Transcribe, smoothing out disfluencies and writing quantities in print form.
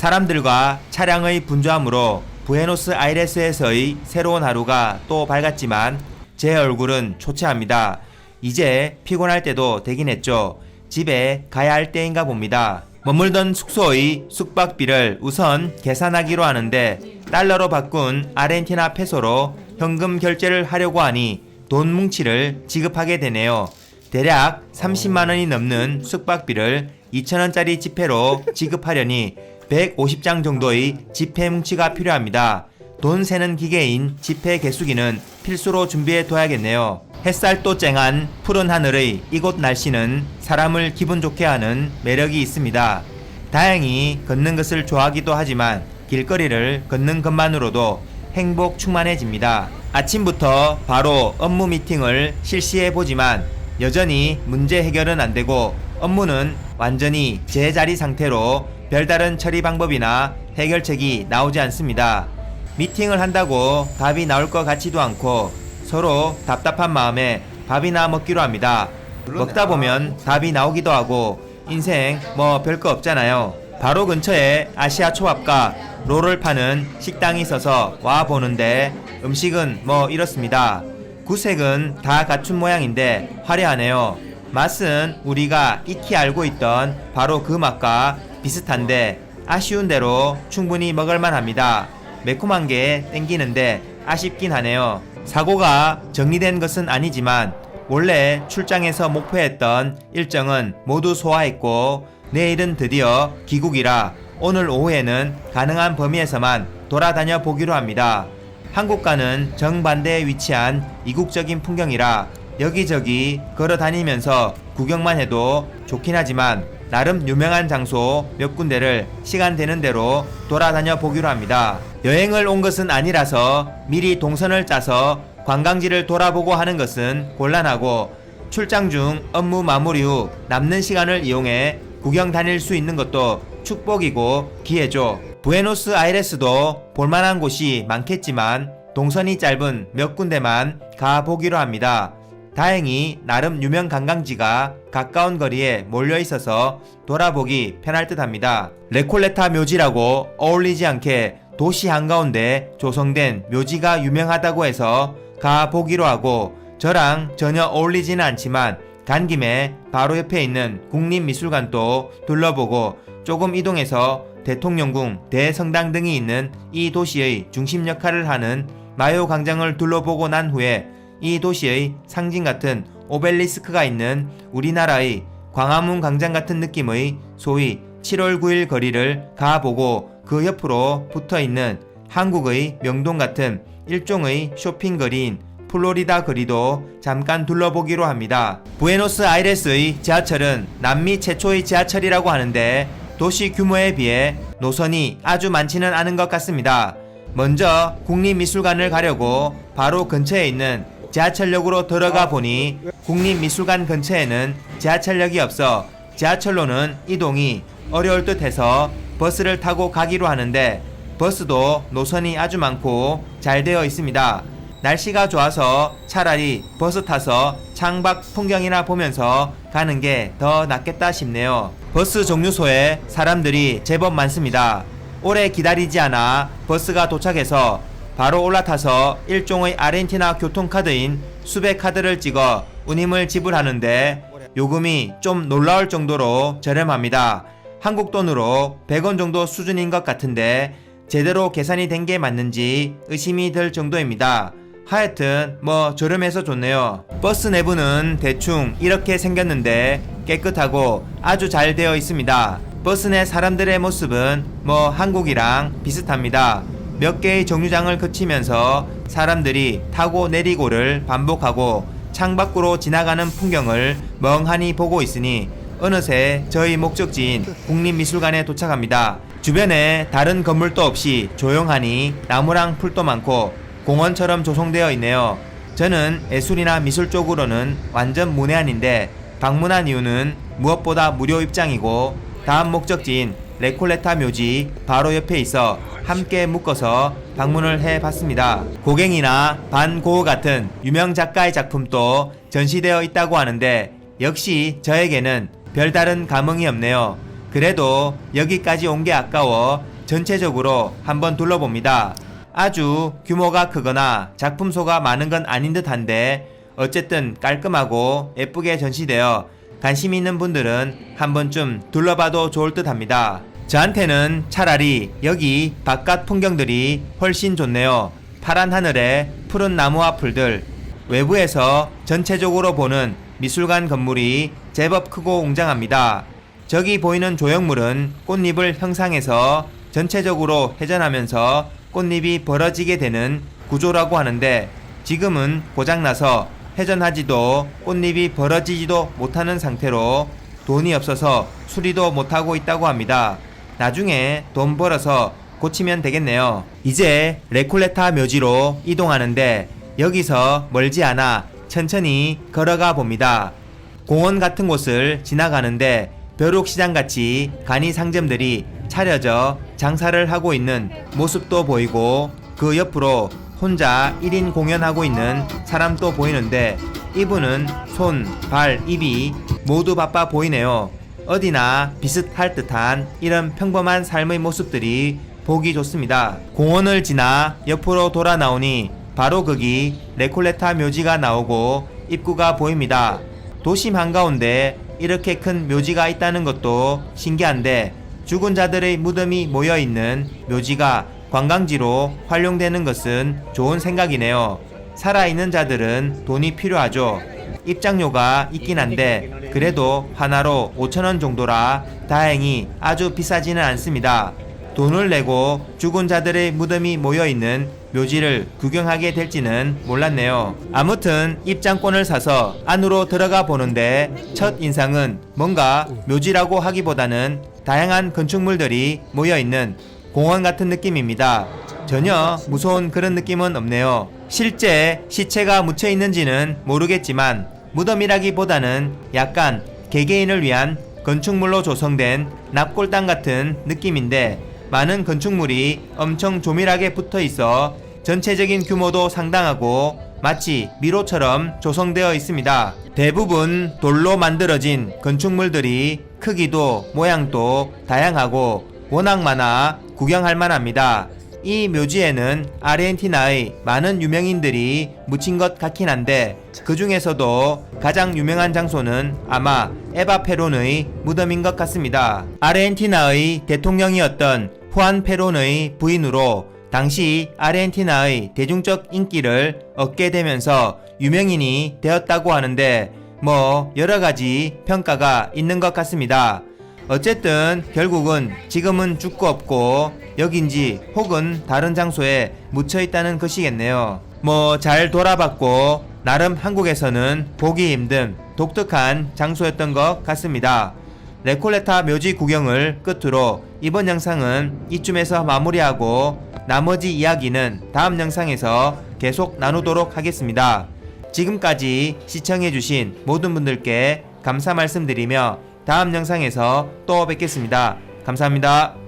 사람들과 차량의 분주함으로 부에노스아이레스에서의 새로운 하루가 또 밝았지만 제 얼굴은 초췌합니다. 이제 피곤할 때도 되긴 했죠. 집에 가야 할 때인가 봅니다. 머물던 숙소의 숙박비를 우선 계산하기로 하는데 달러로 바꾼 아르헨티나 페소로 현금 결제를 하려고 하니 돈 뭉치를 지급하게 되네요. 대략 30만원이 넘는 숙박비를 2,000원짜리 지폐로 지급하려니 150장 정도의 지폐 뭉치가 필요합니다. 돈 세는 기계인 지폐 개수기는 필수로 준비해 둬야겠네요. 햇살도 쨍한 푸른 하늘의 이곳 날씨는 사람을 기분 좋게 하는 매력이 있습니다. 다행히 걷는 것을 좋아하기도 하지만 길거리를 걷는 것만으로도 행복 충만해집니다. 아침부터 바로 업무 미팅을 실시해 보지만 여전히 문제 해결은 안 되고 업무는 완전히 제자리 상태로 별다른 처리 방법이나 해결책이 나오지 않습니다. 미팅을 한다고 답이 나올 것 같지도 않고 서로 답답한 마음에 밥이나 먹기로 합니다. 먹다 보면 답이 나오기도 하고 인생 뭐 별거 없잖아요. 바로 근처에 아시아 초밥과 롤을 파는 식당이 있어서 와 보는데 음식은 뭐 이렇습니다. 구색은 다 갖춘 모양인데 화려하네요. 맛은 우리가 익히 알고 있던 바로 그 맛과 비슷한데 아쉬운 대로 충분히 먹을만 합니다. 매콤한 게 땡기는데 아쉽긴 하네요. 사고가 정리된 것은 아니지만 원래 출장에서 목표했던 일정은 모두 소화했고 내일은 드디어 귀국이라 오늘 오후에는 가능한 범위에서만 돌아다녀 보기로 합니다. 한국과는 정반대에 위치한 이국적인 풍경이라 여기저기 걸어 다니면서 구경만 해도 좋긴 하지만 나름 유명한 장소 몇 군데를 시간 되는 대로 돌아다녀 보기로 합니다. 여행을 온 것은 아니라서 미리 동선을 짜서 관광지를 돌아보고 하는 것은 곤란하고 출장 중 업무 마무리 후 남는 시간을 이용해 구경 다닐 수 있는 것도 축복이고 기회죠. 부에노스아이레스도 볼만한 곳이 많겠지만 동선이 짧은 몇 군데만 가보기로 합니다. 다행히 나름 유명 관광지가 가까운 거리에 몰려 있어서 돌아보기 편할 듯 합니다. 레콜레타 묘지라고 어울리지 않게 도시 한가운데 조성된 묘지가 유명하다고 해서 가보기로 하고 저랑 전혀 어울리지는 않지만 간 김에 바로 옆에 있는 국립미술관도 둘러보고 조금 이동해서 대통령궁, 대성당 등이 있는 이 도시의 중심 역할을 하는 마요 광장을 둘러보고 난 후에 이 도시의 상징 같은 오벨리스크가 있는 우리나라의 광화문 광장 같은 느낌의 소위 7월 9일 거리를 가보고 그 옆으로 붙어있는 한국의 명동 같은 일종의 쇼핑거리인 플로리다 거리도 잠깐 둘러보기로 합니다. 부에노스아이레스의 지하철은 남미 최초의 지하철이라고 하는데 도시 규모에 비해 노선이 아주 많지는 않은 것 같습니다. 먼저 국립미술관을 가려고 바로 근처에 있는 지하철역으로 들어가 보니 국립미술관 근처에는 지하철역이 없어 지하철로는 이동이 어려울 듯 해서 버스를 타고 가기로 하는데 버스도 노선이 아주 많고 잘 되어 있습니다. 날씨가 좋아서 차라리 버스 타서 창밖 풍경이나 보면서 가는 게 더 낫겠다 싶네요. 버스 정류소에 사람들이 제법 많습니다. 오래 기다리지 않아 버스가 도착해서 바로 올라타서 일종의 아르헨티나 교통카드인 수배카드를 찍어 운임을 지불하는데 요금이 좀 놀라울 정도로 저렴합니다. 한국 돈으로 100원 정도 수준인 것 같은데 제대로 계산이 된 게 맞는지 의심이 들 정도입니다. 하여튼 뭐 저렴해서 좋네요. 버스 내부는 대충 이렇게 생겼는데 깨끗하고 아주 잘 되어 있습니다. 버스 내 사람들의 모습은 뭐 한국이랑 비슷합니다. 몇 개의 정류장을 거치면서 사람들이 타고 내리고를 반복하고 창밖으로 지나가는 풍경을 멍하니 보고 있으니 어느새 저희 목적지인 국립미술관에 도착합니다. 주변에 다른 건물도 없이 조용하니 나무랑 풀도 많고 공원처럼 조성되어 있네요. 저는 예술이나 미술 쪽으로는 완전 문외한인데 방문한 이유는 무엇보다 무료 입장이고 다음 목적지인 레콜레타 묘지 바로 옆에 있어 함께 묶어서 방문을 해봤습니다. 고갱이나 반고흐 같은 유명 작가의 작품도 전시되어 있다고 하는데 역시 저에게는 별다른 감흥이 없네요. 그래도 여기까지 온 게 아까워 전체적으로 한번 둘러봅니다. 아주 규모가 크거나 작품소가 많은 건 아닌 듯한데 어쨌든 깔끔하고 예쁘게 전시되어 관심 있는 분들은 한 번쯤 둘러봐도 좋을 듯합니다. 저한테는 차라리 여기 바깥 풍경들이 훨씬 좋네요. 파란 하늘에 푸른 나무와 풀들, 외부에서 전체적으로 보는 미술관 건물이 제법 크고 웅장합니다. 저기 보이는 조형물은 꽃잎을 형상해서 전체적으로 회전하면서 꽃잎이 벌어지게 되는 구조라고 하는데 지금은 고장나서 회전하지도 꽃잎이 벌어지지도 못하는 상태로 돈이 없어서 수리도 못하고 있다고 합니다. 나중에 돈 벌어서 고치면 되겠네요. 이제 레콜레타 묘지로 이동하는데 여기서 멀지 않아 천천히 걸어가 봅니다. 공원 같은 곳을 지나가는데 벼룩시장같이 간이 상점들이 차려져 장사를 하고 있는 모습도 보이고 그 옆으로 혼자 1인 공연하고 있는 사람도 보이는데 이분은 손, 발, 입이 모두 바빠 보이네요. 어디나 비슷할 듯한 이런 평범한 삶의 모습들이 보기 좋습니다. 공원을 지나 옆으로 돌아 나오니 바로 거기 레콜레타 묘지가 나오고 입구가 보입니다. 도심 한가운데 이렇게 큰 묘지가 있다는 것도 신기한데 죽은 자들의 무덤이 모여있는 묘지가 관광지로 활용되는 것은 좋은 생각이네요. 살아있는 자들은 돈이 필요하죠. 입장료가 있긴 한데 그래도 하나로 5,000원 정도라 다행히 아주 비싸지는 않습니다. 돈을 내고 죽은 자들의 무덤이 모여있는 묘지를 구경하게 될지는 몰랐네요. 아무튼 입장권을 사서 안으로 들어가 보는데 첫 인상은 뭔가 묘지라고 하기보다는 다양한 건축물들이 모여있는 공원 같은 느낌입니다. 전혀 무서운 그런 느낌은 없네요. 실제 시체가 묻혀 있는지는 모르겠지만 무덤이라기보다는 약간 개개인을 위한 건축물로 조성된 납골당 같은 느낌인데 많은 건축물이 엄청 조밀하게 붙어 있어 전체적인 규모도 상당하고 마치 미로처럼 조성되어 있습니다. 대부분 돌로 만들어진 건축물들이 크기도 모양도 다양하고 워낙 많아 구경할 만합니다. 이 묘지에는 아르헨티나의 많은 유명인들이 묻힌 것 같긴 한데 그 중에서도 가장 유명한 장소는 아마 에바 페론의 무덤인 것 같습니다. 아르헨티나의 대통령이었던 후안 페론의 부인으로 당시 아르헨티나의 대중적 인기를 얻게 되면서 유명인이 되었다고 하는데 뭐 여러가지 평가가 있는 것 같습니다. 어쨌든 결국은 지금은 죽고 없고 여긴지 혹은 다른 장소에 묻혀 있다는 것이겠네요. 뭐 잘 돌아봤고 나름 한국에서는 보기 힘든 독특한 장소였던 것 같습니다. 레콜레타 묘지 구경을 끝으로 이번 영상은 이쯤에서 마무리하고 나머지 이야기는 다음 영상에서 계속 나누도록 하겠습니다. 지금까지 시청해주신 모든 분들께 감사 말씀드리며 다음 영상에서 또 뵙겠습니다. 감사합니다.